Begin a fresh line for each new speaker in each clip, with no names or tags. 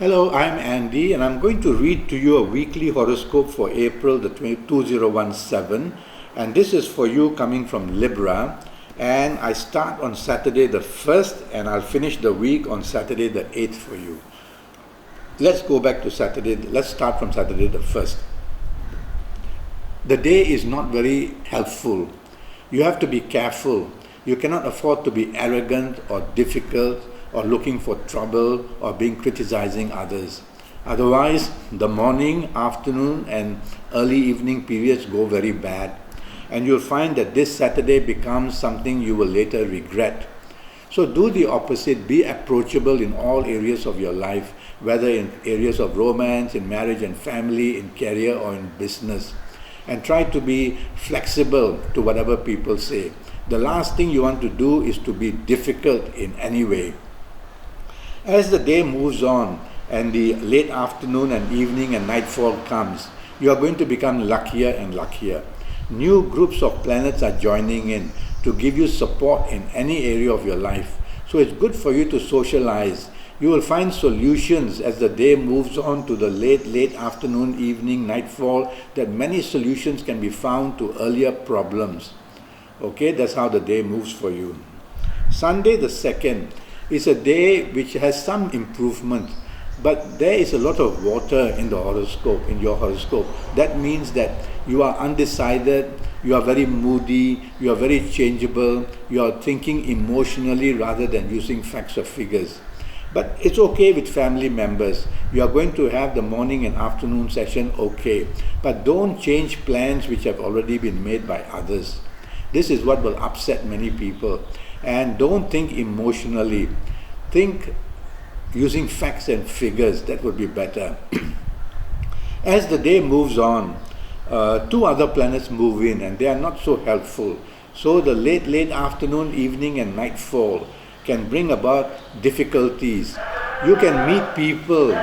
Hello, I'm Andy, and I'm going to read to you a weekly horoscope for April 2017. And this is for you coming from Libra. And I start on Saturday the 1st, and I'll finish the week on Saturday the 8th for you. Let's go back to Saturday. Let's start from Saturday the 1st. The day is not very helpful. You have to be careful. You cannot afford to be arrogant or difficult or looking for trouble or being criticizing others. Otherwise, the morning, afternoon and early evening periods go very bad, and you'll find that this Saturday becomes something you will later regret. So do the opposite. Be approachable in all areas of your life, whether in areas of romance, in marriage and family, in career or in business. And try to be flexible to whatever people say. The last thing you want to do is to be difficult in any way. As the day moves on and the late afternoon and evening and nightfall comes, you are going to become luckier and luckier. New groups of planets are joining in to give you support in any area of your life. So it's good for you to socialize. You will find solutions as the day moves on to the late afternoon, evening, nightfall, that many solutions can be found to earlier problems. Okay, that's how the day moves for you. Sunday the 2nd is a day which has some improvement, but there is a lot of water in the horoscope, in your horoscope. That means that you are undecided, you are very moody, you are very changeable, you are thinking emotionally rather than using facts or figures. But it's okay with family members. You are going to have the morning and afternoon session okay, but don't change plans which have already been made by others. This is what will upset many people. And don't think emotionally. Think using facts and figures. That would be better. As the day moves on, two other planets move in and they are not so helpful. So the late afternoon, evening and nightfall can bring about difficulties. You can meet people.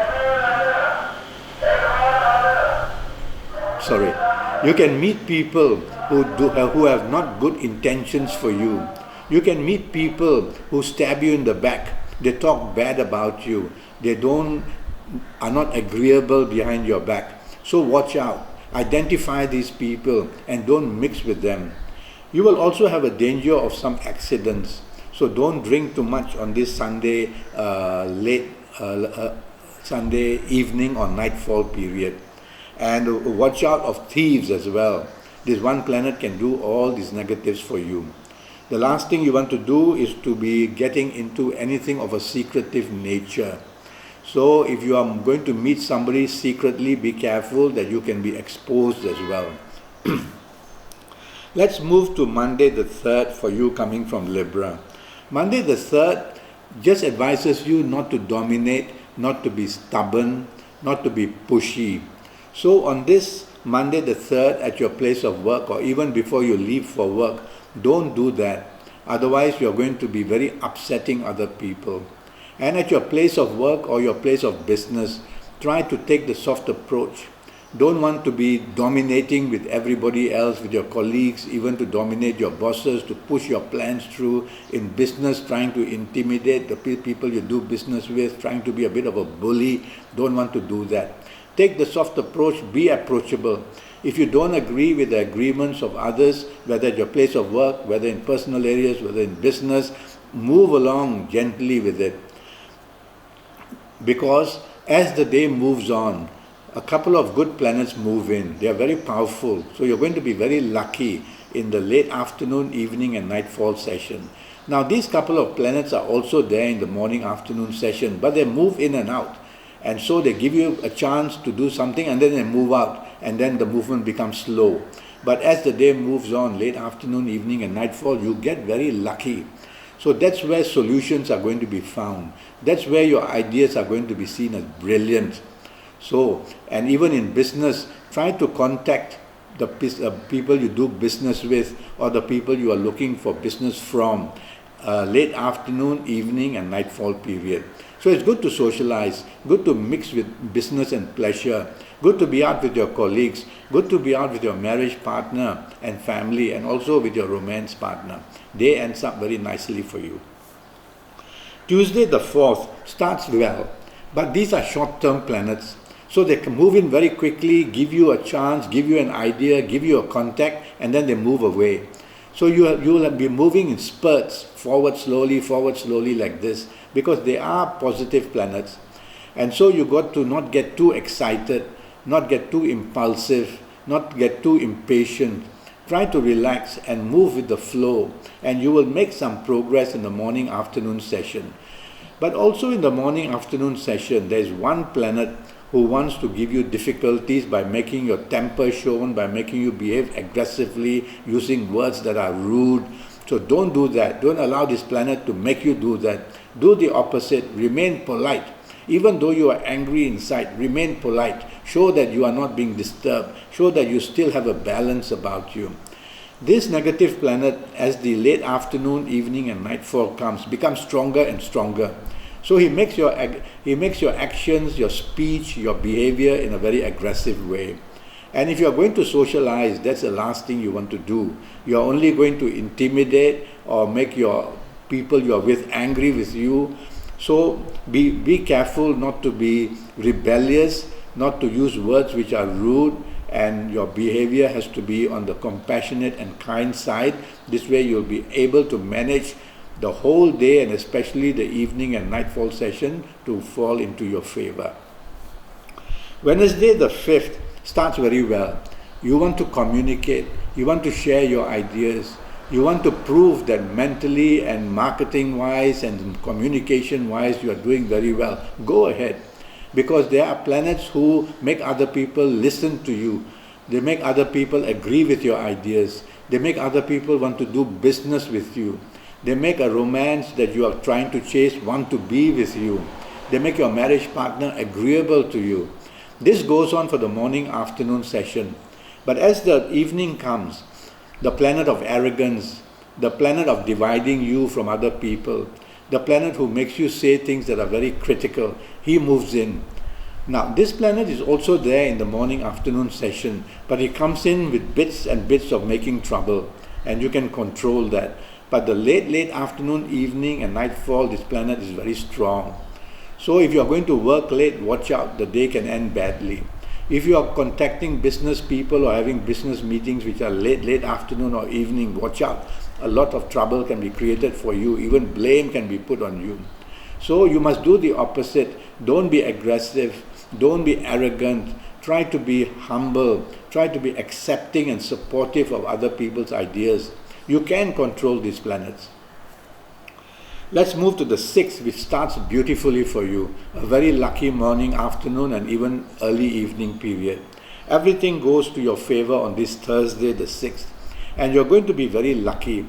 You can meet people who have not good intentions for you. You can meet people who stab you in the back. They talk bad about you. They are not agreeable behind your back. So watch out. Identify these people and don't mix with them. You will also have a danger of some accidents. So don't drink too much on this Sunday Sunday evening or nightfall period. And watch out of thieves as well. This one planet can do all these negatives for you. The last thing you want to do is to be getting into anything of a secretive nature. So if you are going to meet somebody secretly, be careful that you can be exposed as well. Let's move to Monday the 3rd for you coming from Libra. Monday the 3rd just advises you not to dominate, not to be stubborn, not to be pushy. So on this Monday the 3rd at your place of work, or even before you leave for work, don't do that. Otherwise, you're going to be very upsetting other people. And at your place of work or your place of business, try to take the soft approach. Don't want to be dominating with everybody else, with your colleagues, even to dominate your bosses, to push your plans through. In business, trying to intimidate the people you do business with, trying to be a bit of a bully. Don't want to do that. Take the soft approach, be approachable. If you don't agree with the agreements of others, whether at your place of work, whether in personal areas, whether in business, move along gently with it. Because as the day moves on, a couple of good planets move in. They are very powerful. So you're going to be very lucky in the late afternoon, evening and nightfall session. Now these couple of planets are also there in the morning, afternoon session, but they move in and out. And so they give you a chance to do something and then they move out, and then the movement becomes slow. But as the day moves on, late afternoon, evening and nightfall, you get very lucky. So that's where solutions are going to be found. That's where your ideas are going to be seen as brilliant. So, and even in business, try to contact the people you do business with or the people you are looking for business from late afternoon, evening and nightfall period. So it's good to socialize, good to mix with business and pleasure, good to be out with your colleagues, good to be out with your marriage partner and family, and also with your romance partner. Day ends up very nicely for you. Tuesday the 4th starts well. But these are short-term planets. So they can move in very quickly, give you a chance, give you an idea, give you a contact, and then they move away. So you will be moving in spurts, forward slowly like this, because they are positive planets. And so you got to not get too excited, not get too impulsive, not get too impatient. Try to relax and move with the flow, and you will make some progress in the morning-afternoon session. But also in the morning-afternoon session, there is one planet who wants to give you difficulties by making your temper shown, by making you behave aggressively, using words that are rude. So don't do that. Don't allow this planet to make you do that. Do the opposite. Remain polite. Even though you are angry inside, remain polite. Show that you are not being disturbed. Show that you still have a balance about you. This negative planet, as the late afternoon, evening and nightfall comes, becomes stronger and stronger. So he makes your actions, your speech, your behavior in a very aggressive way. And if you are going to socialize, that's the last thing you want to do. You are only going to intimidate or make your people you are with angry with you. So be careful not to be rebellious, not to use words which are rude, and your behavior has to be on the compassionate and kind side. This way you'll be able to manage the whole day, and especially the evening and nightfall session, to fall into your favor. Wednesday the 5th starts very well. You want to communicate, you want to share your ideas, you want to prove that mentally and marketing wise and communication wise you are doing very well. Go ahead, because there are planets who make other people listen to you. They make other people agree with your ideas. They make other people want to do business with you. They make a romance that you are trying to chase want to be with you. They make your marriage partner agreeable to you. This goes on for the morning-afternoon session. But as the evening comes, the planet of arrogance, the planet of dividing you from other people, the planet who makes you say things that are very critical, he moves in. Now, this planet is also there in the morning-afternoon session, but he comes in with bits and bits of making trouble, and you can control that. But the late afternoon, evening and nightfall, this planet is very strong. So if you are going to work late, watch out, the day can end badly. If you are contacting business people or having business meetings which are late afternoon or evening, watch out. A lot of trouble can be created for you, even blame can be put on you. So you must do the opposite. Don't be aggressive, don't be arrogant, try to be humble, try to be accepting and supportive of other people's ideas. You can control these planets. Let's move to the 6th, which starts beautifully for you. A very lucky morning, afternoon and even early evening period. Everything goes to your favor on this Thursday, the 6th. And you're going to be very lucky.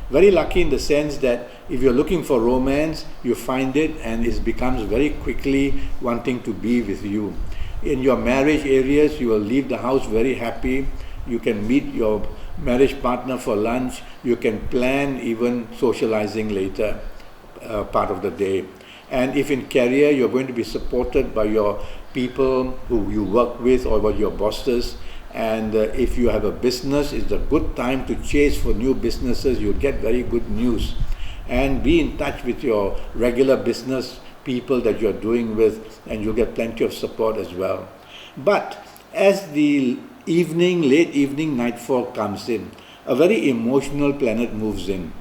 Very lucky in the sense that if you're looking for romance, you find it and it becomes very quickly wanting to be with you. In your marriage areas, you will leave the house very happy. You can meet your marriage partner for lunch. You can plan even socializing later part of the day. And if in career, you're going to be supported by your people who you work with or by your bosses. And if you have a business, it's a good time to chase for new businesses. You'll get very good news. And be in touch with your regular business people that you're doing with, and you'll get plenty of support as well. But as the late evening nightfall comes in, a very emotional planet moves in.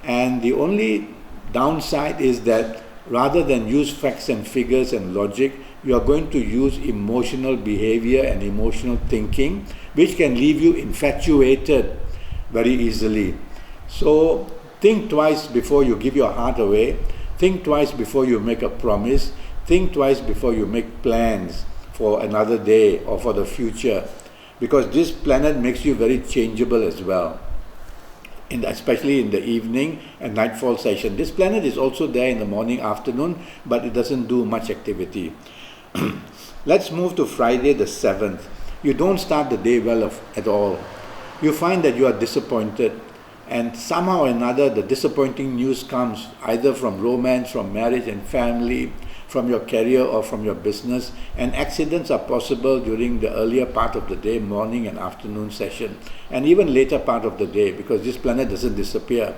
And the only downside is that rather than use facts and figures and logic, you are going to use emotional behavior and emotional thinking, which can leave you infatuated very easily. So think twice before you give your heart away. Think twice before you make a promise. Think twice before you make plans for another day or for the future, because this planet makes you very changeable as well, especially in the evening and nightfall session. This planet is also there in the morning, afternoon, but it doesn't do much activity. Let's move to Friday the 7th. You don't start the day well at all. You find that you are disappointed, and somehow or another the disappointing news comes either from romance, from marriage and family, from your career or from your business, and accidents are possible during the earlier part of the day, morning and afternoon session, and even later part of the day, because this planet doesn't disappear.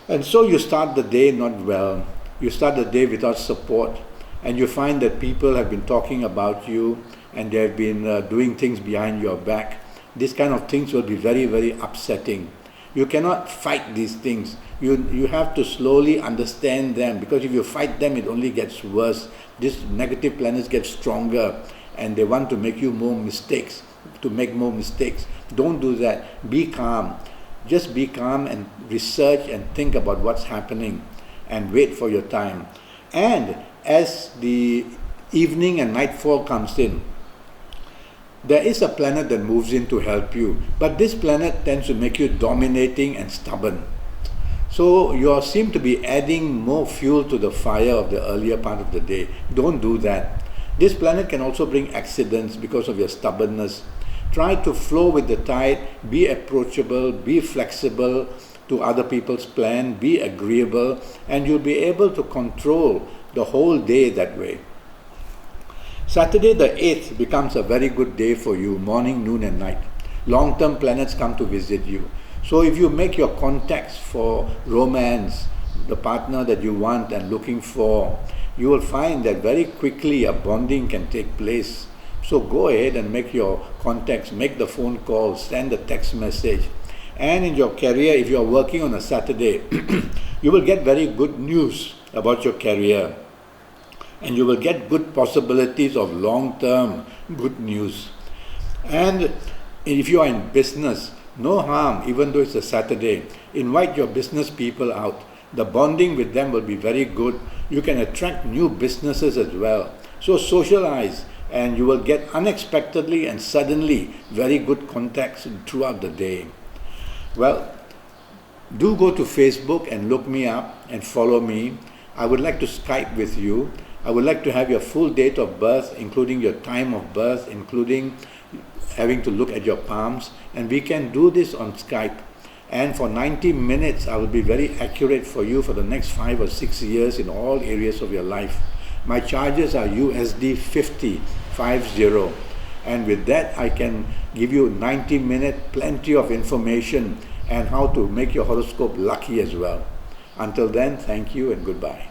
And so you start the day not well. You start the day without support, and you find that people have been talking about you and they have been doing things behind your back, these kind of things will be very, very upsetting. You cannot fight these things. You have to slowly understand them, because if you fight them, it only gets worse. These negative planets get stronger and they want to make you more mistakes, to make more mistakes. Don't do that. Be calm. Just be calm and research and think about what's happening and wait for your time. And as the evening and nightfall comes in, there is a planet that moves in to help you, but this planet tends to make you dominating and stubborn. So you seem to be adding more fuel to the fire of the earlier part of the day. Don't do that. This planet can also bring accidents because of your stubbornness. Try to flow with the tide, be approachable, be flexible to other people's plan, be agreeable, and you'll be able to control the whole day that way. Saturday the 8th becomes a very good day for you, morning, noon and night. Long-term planets come to visit you. So if you make your contacts for romance, the partner that you want and looking for, you will find that very quickly a bonding can take place. So go ahead and make your contacts, make the phone call, send a text message. And in your career, if you are working on a Saturday, you will get very good news about your career. And you will get good possibilities of long-term good news. And if you are in business, no harm, even though it's a Saturday. Invite your business people out. The bonding with them will be very good. You can attract new businesses as well. So socialize, and you will get unexpectedly and suddenly very good contacts throughout the day. Well, do go to Facebook and look me up and follow me. I would like to Skype with you. I would like to have your full date of birth, including your time of birth, including having to look at your palms, and we can do this on Skype. And for 90 minutes, I will be very accurate for you for the next 5 or 6 years in all areas of your life. My charges are USD 50, and with that I can give you 90 minutes, plenty of information, and how to make your horoscope lucky as well. Until then, thank you and goodbye.